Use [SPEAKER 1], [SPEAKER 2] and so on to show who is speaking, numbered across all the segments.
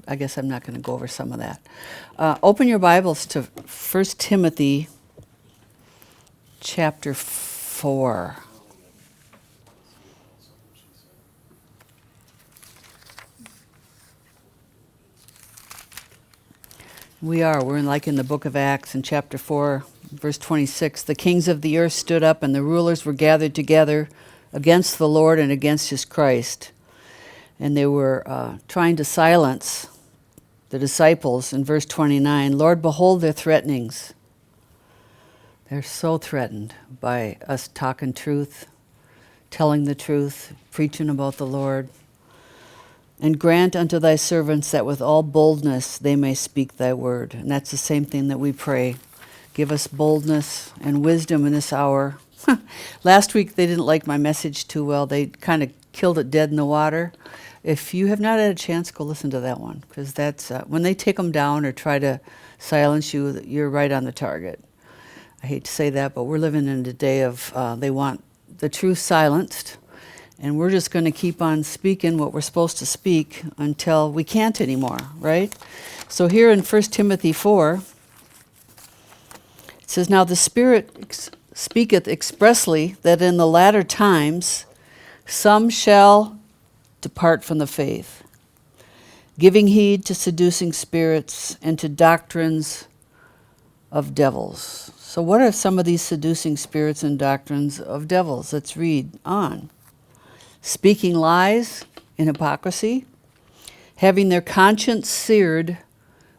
[SPEAKER 1] I guess I'm not going to go over some of that. Open your Bibles to 1 Timothy chapter 4. We're in the book of Acts in chapter 4, verse 26. The kings of the earth stood up and the rulers were gathered together against the Lord and against his Christ. And they were trying to silence the disciples in verse 29. Lord, behold their threatenings. They're so threatened by us talking truth, telling the truth, preaching about the Lord. And grant unto thy servants that with all boldness they may speak thy word. And that's the same thing that we pray. Give us boldness and wisdom in this hour. Last week they didn't like my message too well. They kind of killed it dead in the water. If you have not had a chance, go listen to that one, because that's when they take them down or try to silence you, you're right on the target. I hate to say that, but we're living in a day of they want the truth silenced, and we're just going to keep on speaking what we're supposed to speak until we can't anymore, right? So here in 1 Timothy 4, it says, Now the Spirit speaketh expressly that in the latter times some shall depart from the faith, giving heed to seducing spirits and to doctrines of devils. So what are some of these seducing spirits and doctrines of devils? Let's read on. Speaking lies in hypocrisy, having their conscience seared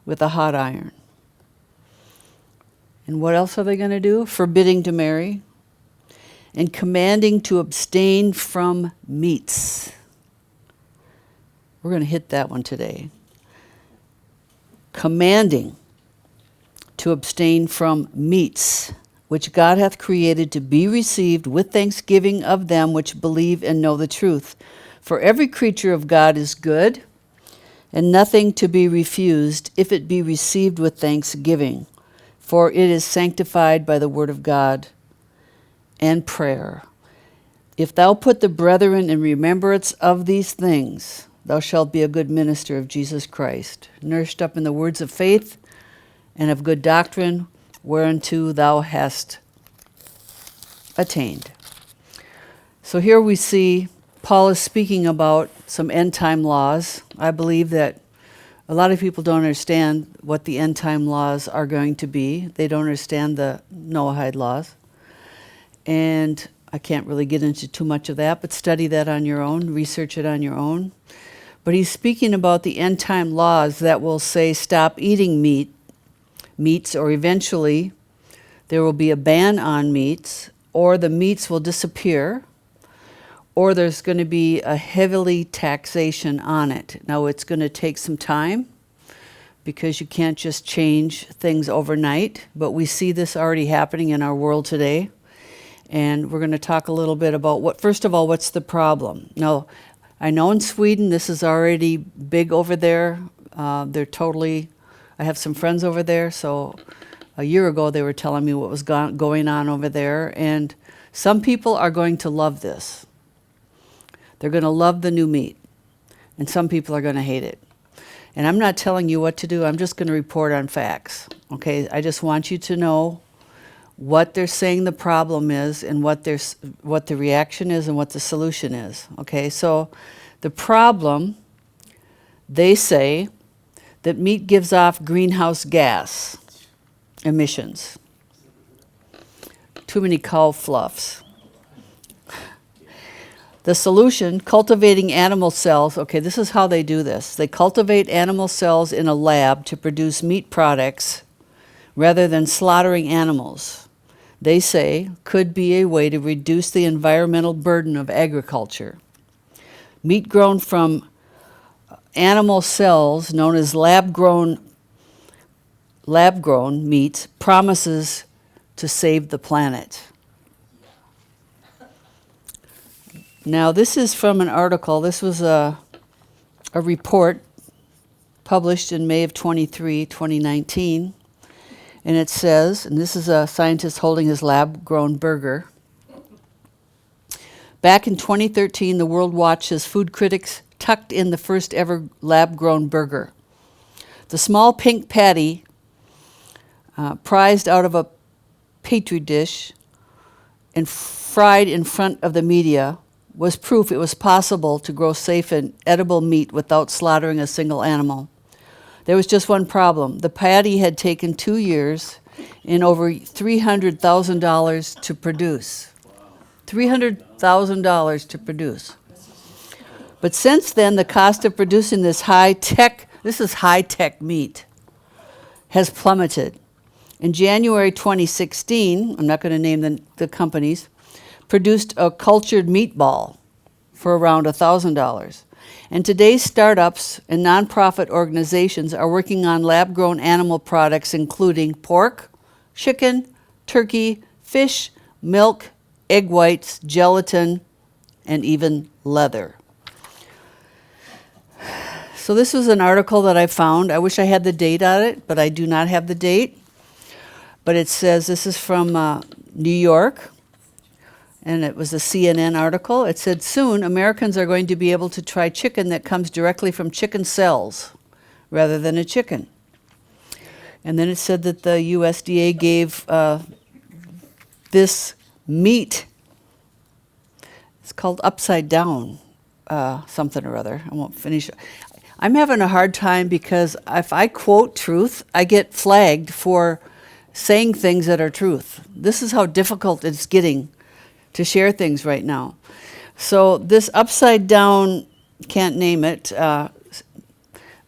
[SPEAKER 1] with a hot iron. And what else are they going to do? Forbidding to marry and commanding to abstain from meats. We're going to hit that one today. Commanding to abstain from meats, which God hath created to be received with thanksgiving of them which believe and know the truth. For every creature of God is good, and nothing to be refused, if it be received with thanksgiving. For it is sanctified by the word of God and prayer. If thou put the brethren in remembrance of these things, thou shalt be a good minister of Jesus Christ, nourished up in the words of faith and of good doctrine, whereunto thou hast attained. So here we see Paul is speaking about some end-time laws. I believe that a lot of people don't understand what the end-time laws are going to be. They don't understand the Noahide laws. And I can't really get into too much of that, but study that on your own, research it on your own. But he's speaking about the end-time laws that will say stop eating meats, or eventually there will be a ban on meats, or the meats will disappear, or there's going to be a heavily taxation on it. Now it's going to take some time because you can't just change things overnight, but we see this already happening in our world today. And we're going to talk a little bit about first of all, what's the problem? Now, I know in Sweden this is already big over there. I have some friends over there, so a year ago they were telling me what was going on over there, and some people are going to love this. They're going to love the new meat, and some people are going to hate it. And I'm not telling you what to do, I'm just going to report on facts, okay? I just want you to know what they're saying the problem is and what the reaction is and what the solution is, okay? So the problem, they say that meat gives off greenhouse gas emissions. Too many cow fluffs. The solution, cultivating animal cells. Okay, this is how they do this. They cultivate animal cells in a lab to produce meat products rather than slaughtering animals. They say could be a way to reduce the environmental burden of agriculture. Meat grown from animal cells, known as lab-grown meat, promises to save the planet. Now, this is from an article. This was a report published in May of 2019. And it says, and this is a scientist holding his lab-grown burger. Back in 2013, the world watched as food critics tucked in the first ever lab-grown burger. The small pink patty, prized out of a petri dish and fried in front of the media, was proof it was possible to grow safe and edible meat without slaughtering a single animal. There was just one problem. The patty had taken 2 years and over $300,000 to produce. $300,000 to produce. But since then, the cost of producing this high-tech meat, has plummeted. In January 2016, I'm not going to name the companies, produced a cultured meatball for around $1,000. And today's startups and nonprofit organizations are working on lab-grown animal products including pork, chicken, turkey, fish, milk, egg whites, gelatin, and even leather. So this was an article that I found. I wish I had the date on it, but I do not have the date. But it says, this is from New York, and it was a CNN article. It said, soon Americans are going to be able to try chicken that comes directly from chicken cells rather than a chicken. And then it said that the USDA gave this meat, it's called upside down something or other. I won't finish. I'm having a hard time because if I quote truth, I get flagged for saying things that are truth. This is how difficult it's getting to share things right now. So this upside down, can't name it,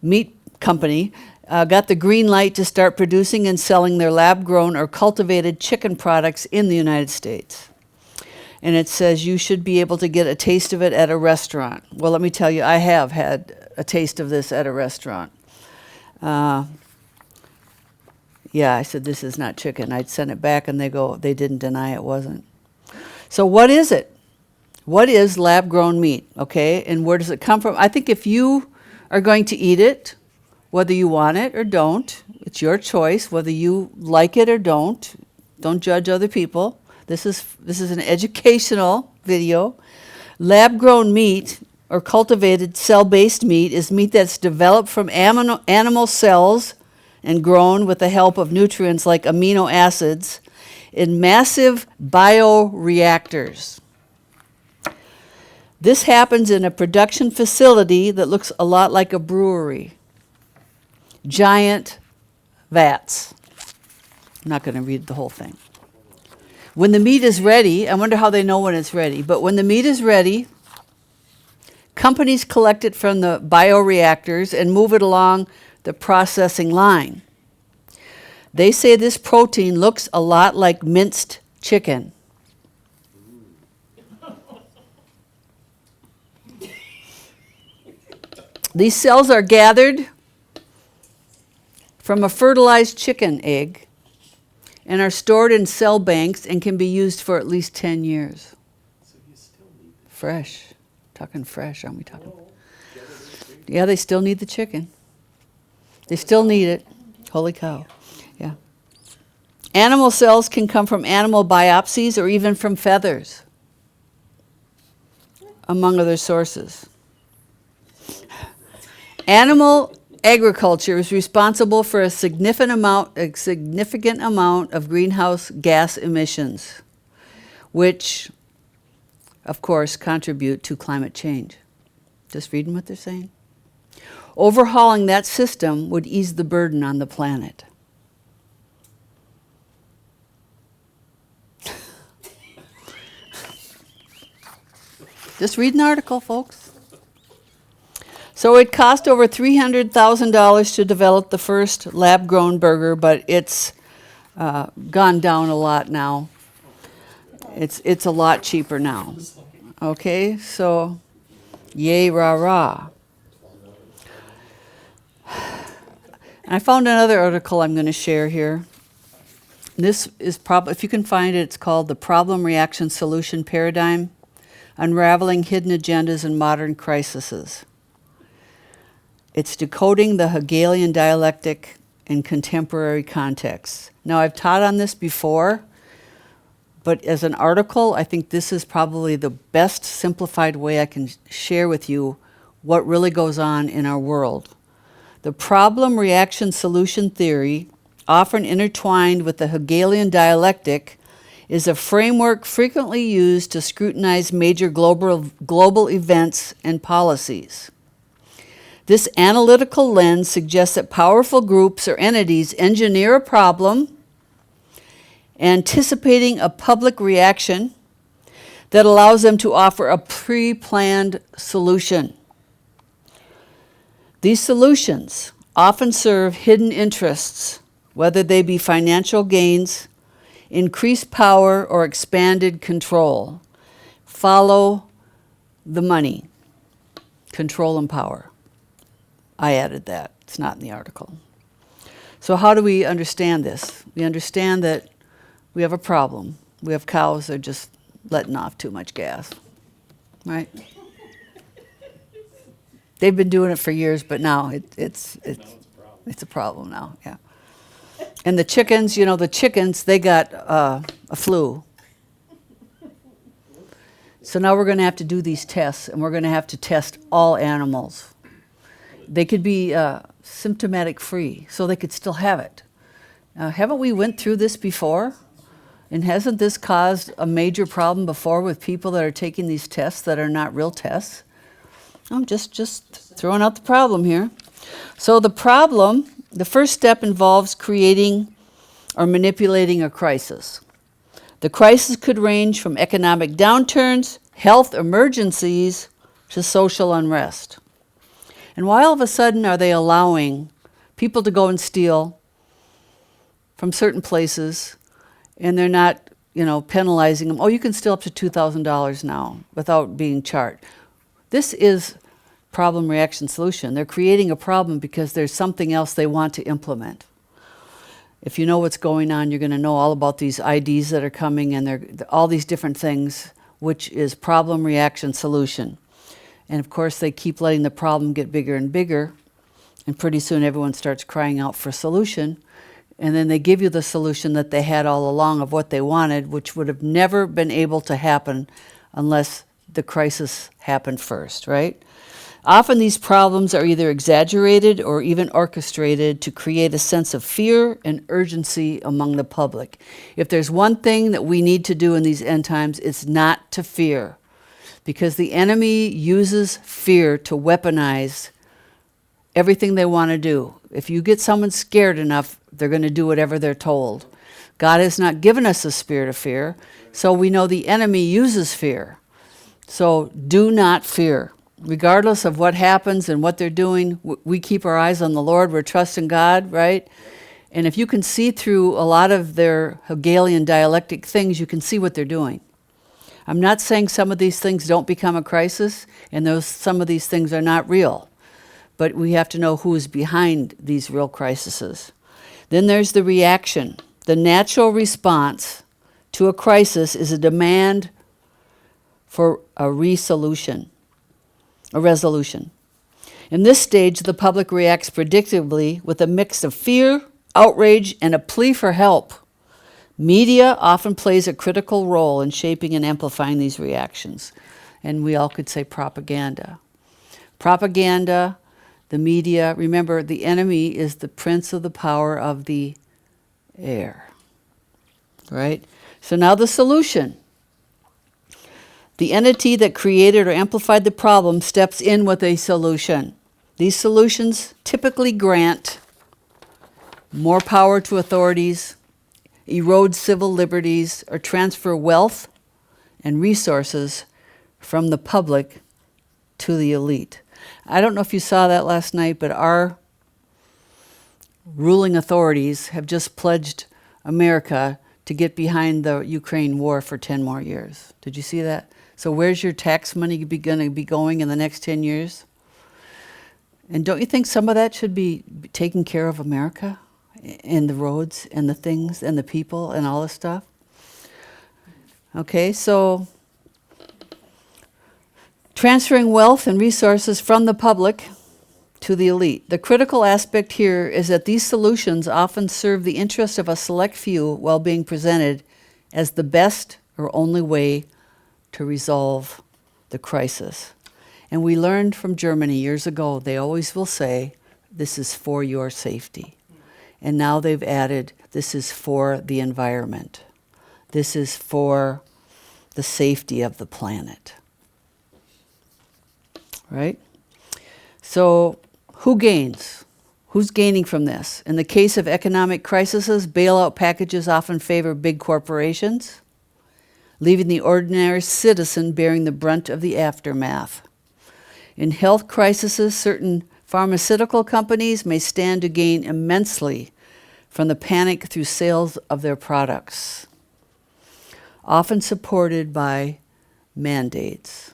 [SPEAKER 1] meat company got the green light to start producing and selling their lab-grown or cultivated chicken products in the United States. And it says you should be able to get a taste of it at a restaurant. Well, let me tell you, I have had a taste of this at a restaurant. Yeah, I said, this is not chicken. I'd send it back, and they didn't deny it wasn't. So what is it? What is lab-grown meat, okay? And where does it come from? I think if you are going to eat it, whether you want it or don't, it's your choice, whether you like it or don't. Don't judge other people. This is an educational video. Lab-grown meat or cultivated cell-based meat is meat that's developed from animal cells and grown with the help of nutrients like amino acids in massive bioreactors. This happens in a production facility that looks a lot like a brewery. Giant vats. I'm not going to read the whole thing. When the meat is ready, I wonder how they know when it's ready, but when the meat is ready, companies collect it from the bioreactors and move it along the processing line. They say this protein looks a lot like minced chicken. These cells are gathered from a fertilized chicken egg and are stored in cell banks and can be used for at least 10 years.
[SPEAKER 2] So you still need the
[SPEAKER 1] Fresh. Talking fresh, aren't we talking? Yeah, they still need the chicken. They still need it. Holy cow. Yeah. Animal cells can come from animal biopsies or even from feathers, among other sources. Animal agriculture is responsible for a significant amount of greenhouse gas emissions, which, of course, contribute to climate change. Just reading what they're saying. Overhauling that system would ease the burden on the planet. Just read an article, folks. So it cost over $300,000 to develop the first lab-grown burger, but it's gone down a lot now. It's a lot cheaper now. Okay, so yay, rah, rah. And I found another article I'm going to share here. This is probably, if you can find it, it's called The Problem Reaction Solution Paradigm, Unraveling Hidden Agendas in Modern Crises. It's decoding the Hegelian dialectic in contemporary contexts. Now, I've taught on this before, but as an article, I think this is probably the best simplified way I can share with you what really goes on in our world. The problem-reaction-solution theory, often intertwined with the Hegelian dialectic, is a framework frequently used to scrutinize major global events and policies. This analytical lens suggests that powerful groups or entities engineer a problem, anticipating a public reaction that allows them to offer a pre-planned solution. These solutions often serve hidden interests, whether they be financial gains, increased power, or expanded control. Follow the money. Control and power. I added that. It's not in the article. So how do we understand this? We understand that we have a problem. We have cows that are just letting off too much gas, right? They've been doing it for years, but now it's a problem now, yeah. And the chickens, they got a flu. So now we're going to have to do these tests, and we're going to have to test all animals. They could be symptomatic free, so they could still have it. Haven't we went through this before? And hasn't this caused a major problem before with people that are taking these tests that are not real tests? I'm just throwing out the problem here. So the first step involves creating or manipulating a crisis. The crisis could range from economic downturns, health emergencies, to social unrest. And why all of a sudden are they allowing people to go and steal from certain places, and they're not, penalizing them? Oh, you can steal up to $2,000 now without being charged. This is problem, reaction, solution. They're creating a problem because there's something else they want to implement. If you know what's going on, you're going to know all about these IDs that are coming, and they're all these different things, which is problem, reaction, solution. And of course, they keep letting the problem get bigger and bigger, and pretty soon everyone starts crying out for a solution, and then they give you the solution that they had all along of what they wanted, which would have never been able to happen unless the crisis happened first, right? Often these problems are either exaggerated or even orchestrated to create a sense of fear and urgency among the public. If there's one thing that we need to do in these end times, it's not to fear, because the enemy uses fear to weaponize everything they want to do. If you get someone scared enough, they're going to do whatever they're told. God has not given us a spirit of fear, so we know the enemy uses fear. So do not fear. Regardless of what happens and what they're doing, we keep our eyes on the Lord. We're trusting God, right? And if you can see through a lot of their Hegelian dialectic things, you can see what they're doing. I'm not saying some of these things don't become a crisis, and some of these things are not real. But we have to know who is behind these real crises. Then there's the reaction. The natural response to a crisis is a demand for a resolution. A resolution. In this stage, the public reacts predictably with a mix of fear, outrage, and a plea for help. Media often plays a critical role in shaping and amplifying these reactions. And we all could say propaganda. Propaganda, the media, remember, the enemy is the prince of the power of the air. Right? So now the solution. The entity that created or amplified the problem steps in with a solution. These solutions typically grant more power to authorities, erode civil liberties, or transfer wealth and resources from the public to the elite. I don't know if you saw that last night, but our ruling authorities have just pledged America to get behind the Ukraine war for 10 more years. Did you see that? So where's your tax money going to be going in the next 10 years? And don't you think some of that should be taking care of America and the roads and the things and the people and all this stuff? Okay, so transferring wealth and resources from the public to the elite. The critical aspect here is that these solutions often serve the interest of a select few while being presented as the best or only way to resolve the crisis. And we learned from Germany years ago, they always will say, this is for your safety. And now they've added, this is for the environment. This is for the safety of the planet. Right? So who gains? Who's gaining from this? In the case of economic crises, bailout packages often favor big corporations, leaving the ordinary citizen bearing the brunt of the aftermath. In health crises, certain pharmaceutical companies may stand to gain immensely from the panic through sales of their products, often supported by mandates.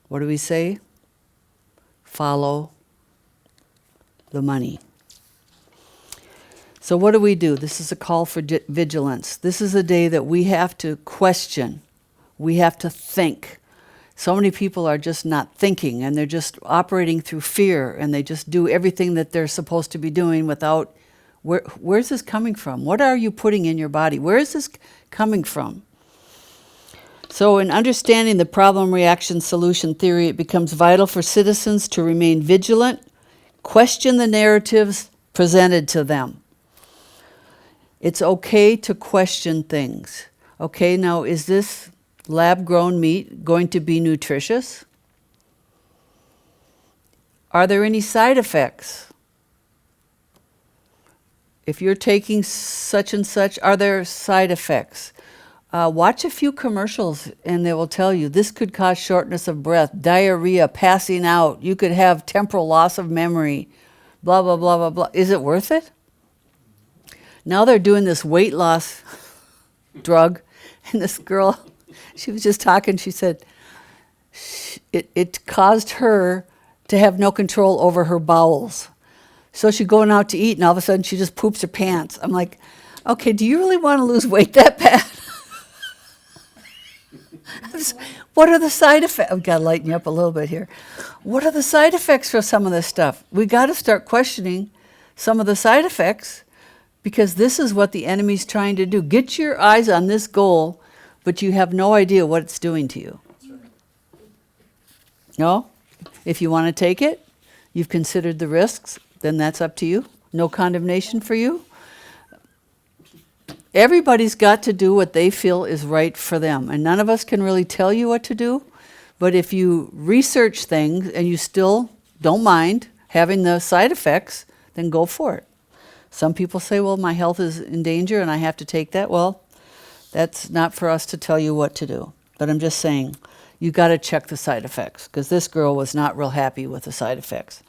[SPEAKER 1] What do we say? Follow the money. So what do? This is a call for vigilance. This is a day that we have to question. We have to think. So many people are just not thinking, and they're just operating through fear, and they just do everything that they're supposed to be doing without, where's this coming from? What are you putting in your body? Where is this coming from? So in understanding the problem reaction solution theory, it becomes vital for citizens to remain vigilant, question the narratives presented to them. It's okay to question things. Okay, now is this lab-grown meat going to be nutritious? Are there any side effects? If you're taking such and such, are there side effects? Watch a few commercials and they will tell you this could cause shortness of breath, diarrhea, passing out. You could have temporal loss of memory, blah, blah, blah, blah, blah. Is it worth it? Now they're doing this weight loss drug. And this girl, she was just talking, she said it caused her to have no control over her bowels. So she's going out to eat and all of a sudden she just poops her pants. I'm like, okay, do you really want to lose weight that bad? What are the side effects? I've got to lighten you up a little bit here. What are the side effects for some of this stuff? We got to start questioning some of the side effects, because this is what the enemy's trying to do. Get your eyes on this goal, but you have no idea what it's doing to you. No? If you want to take it, you've considered the risks, then that's up to you. No condemnation for you. Everybody's got to do what they feel is right for them. And none of us can really tell you what to do. But if you research things and you still don't mind having the side effects, then go for it. Some people say, well, my health is in danger and I have to take that. Well, that's not for us to tell you what to do. But I'm just saying, you got to check the side effects, because this girl was not real happy with the side effects.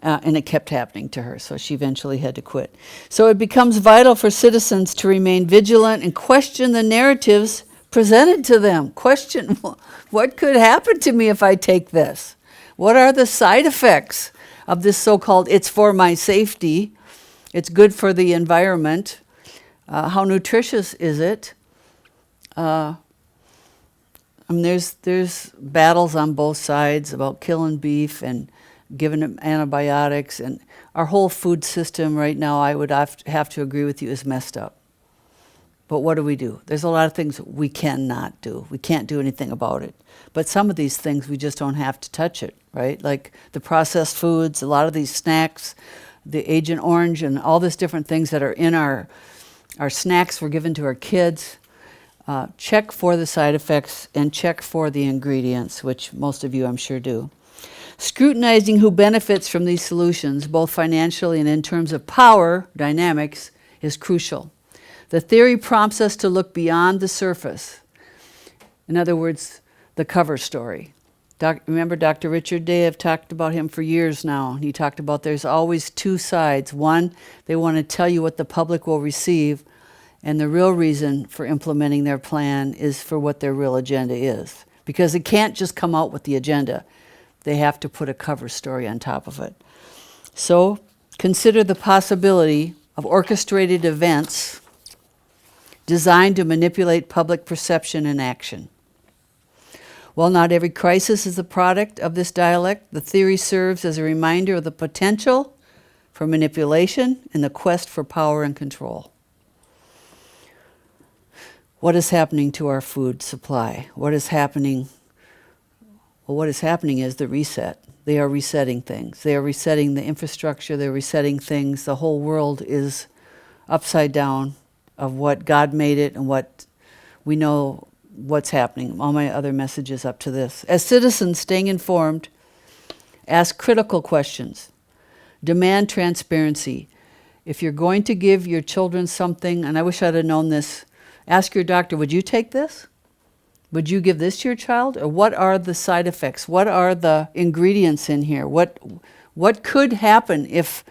[SPEAKER 1] And it kept happening to her, so she eventually had to quit. So it becomes vital for citizens to remain vigilant and question the narratives presented to them. Question, what could happen to me if I take this? What are the side effects of this so-called it's for my safety? It's good for the environment. How nutritious is it? I mean, there's battles on both sides about killing beef and giving them antibiotics, and our whole food system right now, I would have to agree with you, is messed up. But what do? There's a lot of things we cannot do. We can't do anything about it. But some of these things, we just don't have to touch it, right? Like the processed foods, a lot of these snacks, the Agent Orange, and all these different things that are in our snacks we're given to our kids. Check for the side effects and check for the ingredients, which most of you, I'm sure, do. Scrutinizing who benefits from these solutions, both financially and in terms of power dynamics, is crucial. The theory prompts us to look beyond the surface. In other words, the cover story. Remember Dr. Richard Day? I've talked about him for years now. He talked about there's always two sides. One, they want to tell you what the public will receive, and the real reason for implementing their plan is for what their real agenda is. Because it can't just come out with the agenda. They have to put a cover story on top of it. So consider the possibility of orchestrated events designed to manipulate public perception and action. While not every crisis is a product of this dialect, the theory serves as a reminder of the potential for manipulation in the quest for power and control. What is happening to our food supply? What is happening Well, what is happening is the reset. They are resetting things. They are resetting the infrastructure. They're resetting things. The whole world is upside down of what God made it and what we know what's happening. All my other messages up to this. As citizens, staying informed, ask critical questions, demand transparency. If you're going to give your children something, and I wish I'd have known this, ask your doctor, would you take this? Would you give this to your child? Or what are the side effects? What are the ingredients in here? What could happen if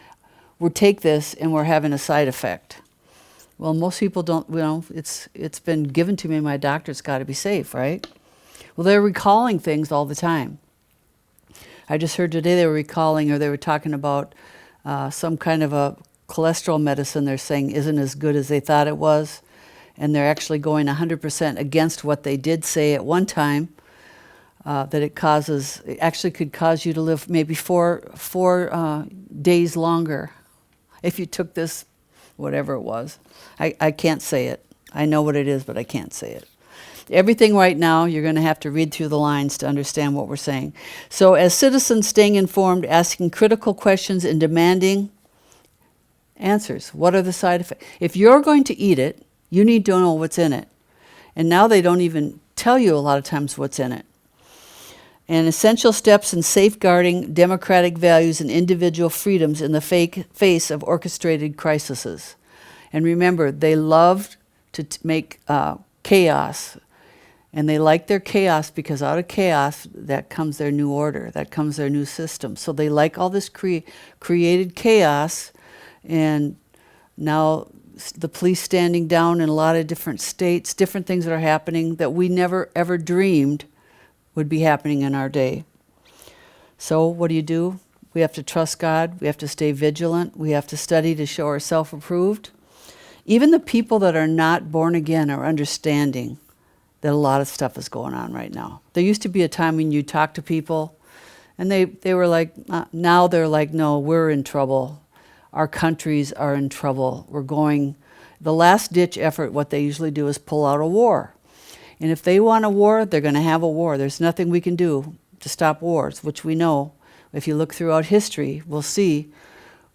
[SPEAKER 1] we take this and we're having a side effect? Well, most people don't, it's been given to me, my doctor's got to be safe, right? Well, they're recalling things all the time. I just heard today they were recalling, or they were talking about some kind of a cholesterol medicine they're saying isn't as good as they thought it was. And they're actually going 100% against what they did say at one time, that it actually could cause you to live maybe four days longer if you took this, whatever it was. I can't say it. I know what it is, but I can't say it. Everything right now, you're going to have to read through the lines to understand what we're saying. So as citizens, staying informed, asking critical questions, and demanding answers. What are the side effects? If you're going to eat it, you need to know what's in it. And now they don't even tell you a lot of times what's in it. And essential steps in safeguarding democratic values and individual freedoms in the face of orchestrated crises. And remember, they love to make chaos. And they like their chaos because out of chaos, that comes their new order. That comes their new system. So they like all this created chaos. And now the police standing down in a lot of different states, different things that are happening that we never ever dreamed would be happening in our day. So what do? We have to trust God. We have to stay vigilant. We have to study to show ourselves approved. Even the people that are not born again are understanding that a lot of stuff is going on right now. There used to be a time when you talk to people and they were like, now they're like, no, we're in trouble. Our countries are in trouble. The last ditch effort, what they usually do is pull out a war. And if they want a war, they're going to have a war. There's nothing we can do to stop wars, which we know. If you look throughout history, we'll see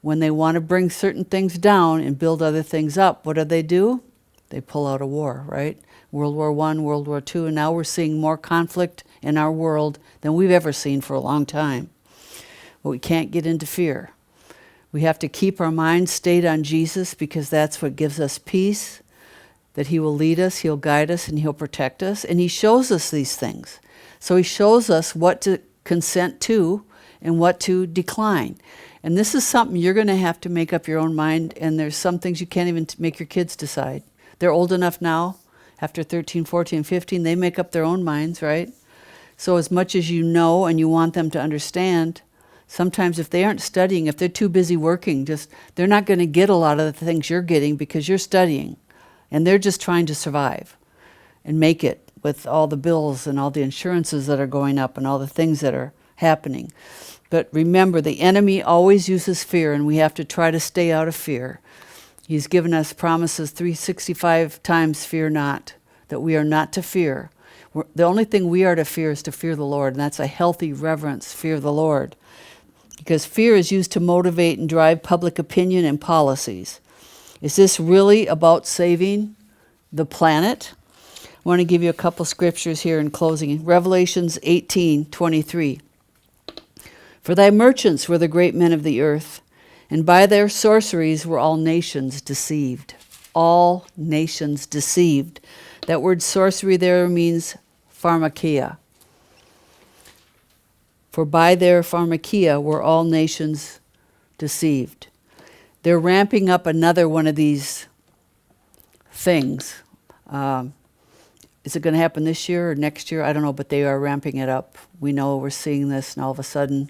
[SPEAKER 1] when they want to bring certain things down and build other things up, what do? They pull out a war, right? World War I, World War II, and now we're seeing more conflict in our world than we've ever seen for a long time. But we can't get into fear. We have to keep our minds stayed on Jesus because that's what gives us peace, that he will lead us, he'll guide us, and he'll protect us. And he shows us these things. So he shows us what to consent to and what to decline. And this is something you're going to have to make up your own mind, and there's some things you can't even make your kids decide. They're old enough now, after 13, 14, 15, they make up their own minds, right? So as much as you know and you want them to understand, sometimes if they aren't studying, if they're too busy working, they're not going to get a lot of the things you're getting because you're studying. And they're just trying to survive and make it with all the bills and all the insurances that are going up and all the things that are happening. But remember, the enemy always uses fear, and we have to try to stay out of fear. He's given us promises 365 times, fear not, that we are not to fear. The only thing we are to fear is to fear the Lord, and that's a healthy reverence, fear the Lord. Because fear is used to motivate and drive public opinion and policies. Is this really about saving the planet? I want to give you a couple scriptures here in closing. Revelations 18:23. For thy merchants were the great men of the earth, and by their sorceries were all nations deceived. All nations deceived. That word sorcery there means pharmakia. For by their pharmakia were all nations deceived. They're ramping up another one of these things. Is it going to happen this year or next year? I don't know, but they are ramping it up. We know we're seeing this, and all of a sudden.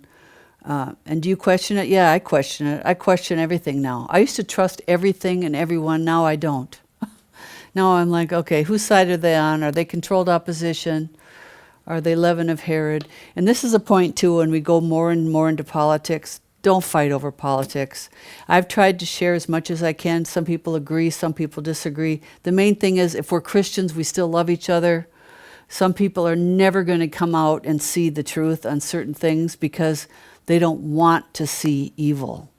[SPEAKER 1] And do you question it? Yeah, I question it. I question everything now. I used to trust everything and everyone. Now I don't. Now I'm like, okay, whose side are they on? Are they controlled opposition? Are they leaven of Herod? And this is a point, too, when we go more and more into politics. Don't fight over politics. I've tried to share as much as I can. Some people agree, some people disagree. The main thing is if we're Christians, we still love each other. Some people are never going to come out and see the truth on certain things because they don't want to see evil.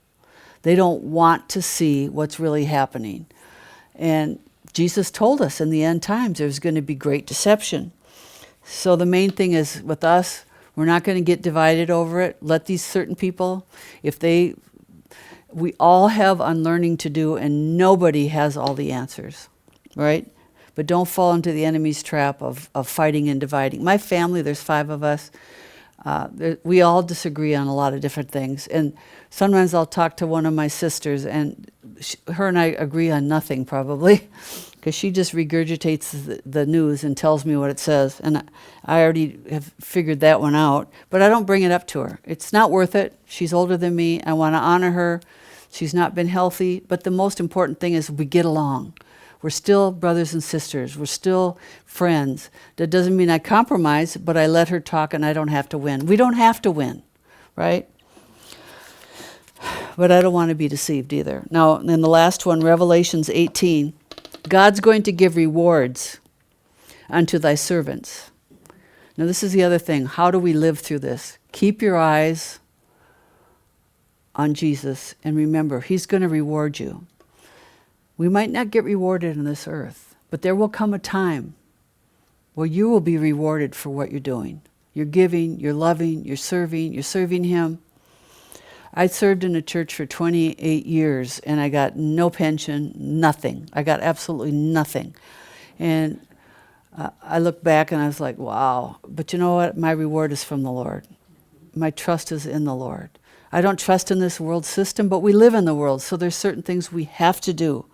[SPEAKER 1] They don't want to see what's really happening. And Jesus told us in the end times there's going to be great deception. So the main thing is with us, we're not going to get divided over it. Let these certain people, we all have unlearning to do, and nobody has all the answers, right? But don't fall into the enemy's trap of fighting and dividing. My family, there's 5 of us. We all disagree on a lot of different things. And sometimes I'll talk to one of my sisters, and her and I agree on nothing probably, because she just regurgitates the news and tells me what it says. And I already have figured that one out. But I don't bring it up to her. It's not worth it. She's older than me. I want to honor her. She's not been healthy. But the most important thing is we get along. We're still brothers and sisters. We're still friends. That doesn't mean I compromise, but I let her talk and I don't have to win. We don't have to win, right? But I don't want to be deceived either. Now, in the last one, Revelations 18, God's going to give rewards unto thy servants. Now, this is the other thing. How do we live through this? Keep your eyes on Jesus, and remember, he's going to reward you. We might not get rewarded on this earth, but there will come a time where you will be rewarded for what you're doing. You're giving, you're loving, you're serving him. I served in a church for 28 years, and I got no pension, nothing. I got absolutely nothing. And I look back and I was like, wow. But you know what? My reward is from the Lord. My trust is in the Lord. I don't trust in this world system, but we live in the world, so there's certain things we have to do.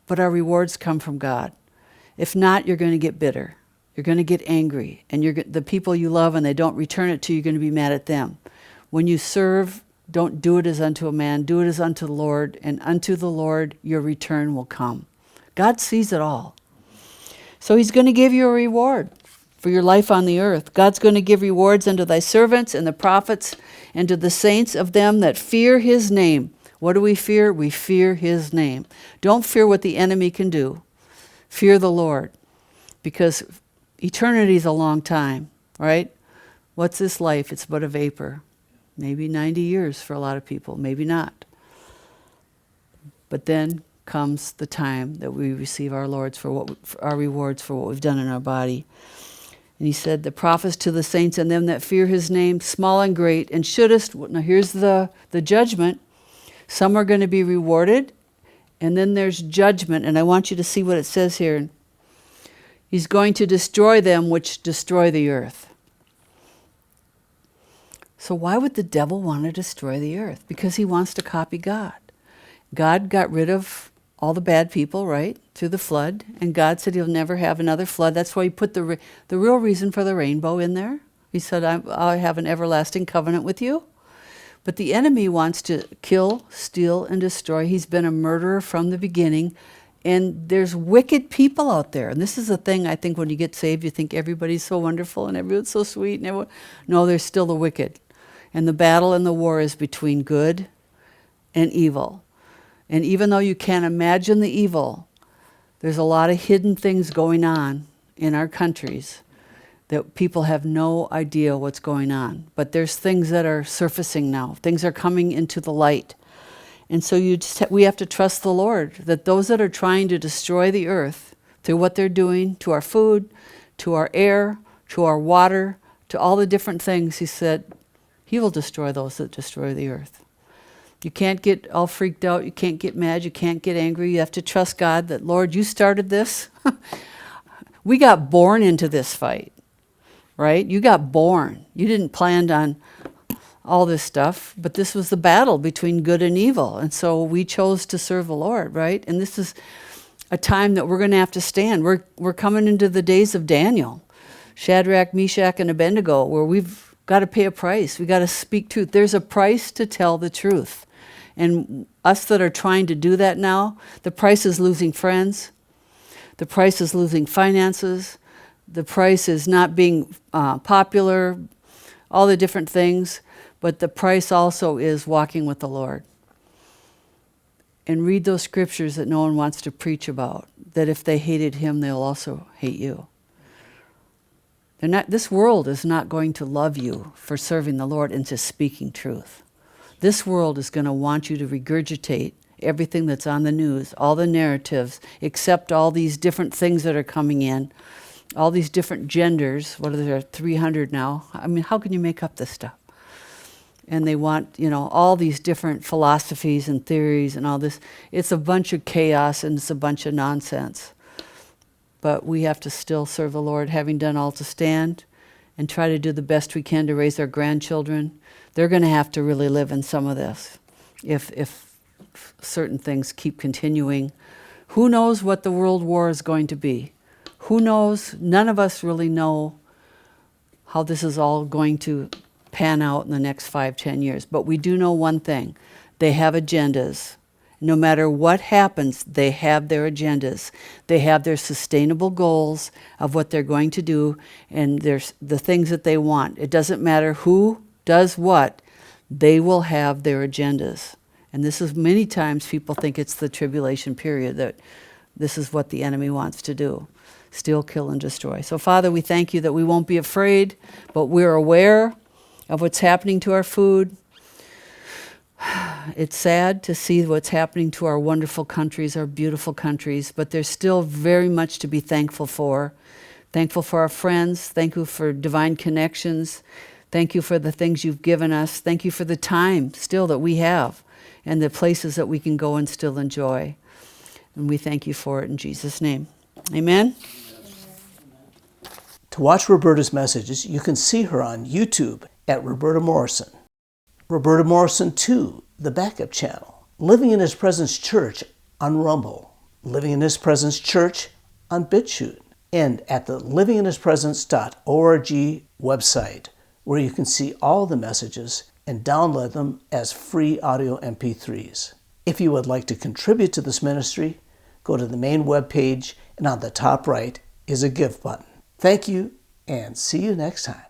[SPEAKER 1] But our rewards come from God. If not, you're going to get bitter. You're going to get angry. And the people you love and they don't return it to you, you're going to be mad at them. When you serve, don't do it as unto a man. Do it as unto the Lord. And unto the Lord your return will come. God sees it all. So he's going to give you a reward for your life on the earth. God's going to give rewards unto thy servants and the prophets and to the saints of them that fear his name. What do we fear? We fear his name. Don't fear what the enemy can do. Fear the Lord. Because eternity is a long time, right? What's this life? It's but a vapor. Maybe 90 years for a lot of people, maybe not. But then comes the time that we receive our rewards for what we've done in our body. And he said, the prophets to the saints and them that fear his name, small and great, and shouldest, now here's the judgment. Some are going to be rewarded, and then there's judgment. And I want you to see what it says here. He's going to destroy them which destroy the earth. So why would the devil want to destroy the earth? Because he wants to copy God. God got rid of all the bad people, right, through the flood. And God said he'll never have another flood. That's why he put the real reason for the rainbow in there. He said, I have an everlasting covenant with you. But the enemy wants to kill, steal, and destroy. He's been a murderer from the beginning. And there's wicked people out there. And this is the thing, I think, when you get saved, you think everybody's so wonderful and everyone's so sweet. No, there's still the wicked. And the battle and the war is between good and evil. And even though you can't imagine the evil, there's a lot of hidden things going on in our countries that people have no idea what's going on. But there's things that are surfacing now. Things are coming into the light. And so we have to trust the Lord that those that are trying to destroy the earth through what they're doing to our food, to our air, to our water, to all the different things, he said, he will destroy those that destroy the earth. You can't get all freaked out. You can't get mad. You can't get angry. You have to trust God that, Lord, you started this. We got born into this fight, right? You got born. You didn't plan on all this stuff, but this was the battle between good and evil. And so we chose to serve the Lord, right? And this is a time that we're going to have to stand. We're coming into the days of Daniel, Shadrach, Meshach, and Abednego, where we've got to pay a price. We got to speak truth. There's a price to tell the truth. And us that are trying to do that now, the price is losing friends. The price is losing finances. The price is not being popular, all the different things. But the price also is walking with the Lord. And read those scriptures that no one wants to preach about, that if they hated him, they'll also hate you. This world is not going to love you for serving the Lord and just speaking truth. This world is going to want you to regurgitate everything that's on the news, all the narratives, accept all these different things that are coming in, all these different genders. What are there, 300 now? I mean, how can you make up this stuff? And they want, all these different philosophies and theories and all this. It's a bunch of chaos and it's a bunch of nonsense. But we have to still serve the Lord, having done all to stand, and try to do the best we can to raise our grandchildren. They're going to have to really live in some of this if certain things keep continuing. Who knows what the world war is going to be? Who knows? None of us really know how this is all going to pan out in the next 5-10 years. But we do know one thing. They have agendas. No matter what happens, they have their agendas. They have their sustainable goals of what they're going to do, and there's the things that they want. It doesn't matter who does what, they will have their agendas. And this is many times people think it's the tribulation period, that this is what the enemy wants to do. Steal, kill, and destroy. So Father, we thank you that we won't be afraid, but we're aware of what's happening to our food. It's sad to see what's happening to our wonderful countries, our beautiful countries, but there's still very much to be thankful for. Thankful for our friends. Thank you for divine connections. Thank you for the things you've given us. Thank you for the time still that we have and the places that we can go and still enjoy. And we thank you for it in Jesus' name. Amen.
[SPEAKER 3] To watch Roberta's messages, you can see her on YouTube at Roberta Morrison. Roberta Morrison 2, the backup channel. Living in His Presence Church on Rumble. Living in His Presence Church on BitChute. And at the livinginhispresence.org website, where you can see all the messages and download them as free audio MP3s. If you would like to contribute to this ministry, go to the main webpage, and on the top right is a Give button. Thank you, and see you next time.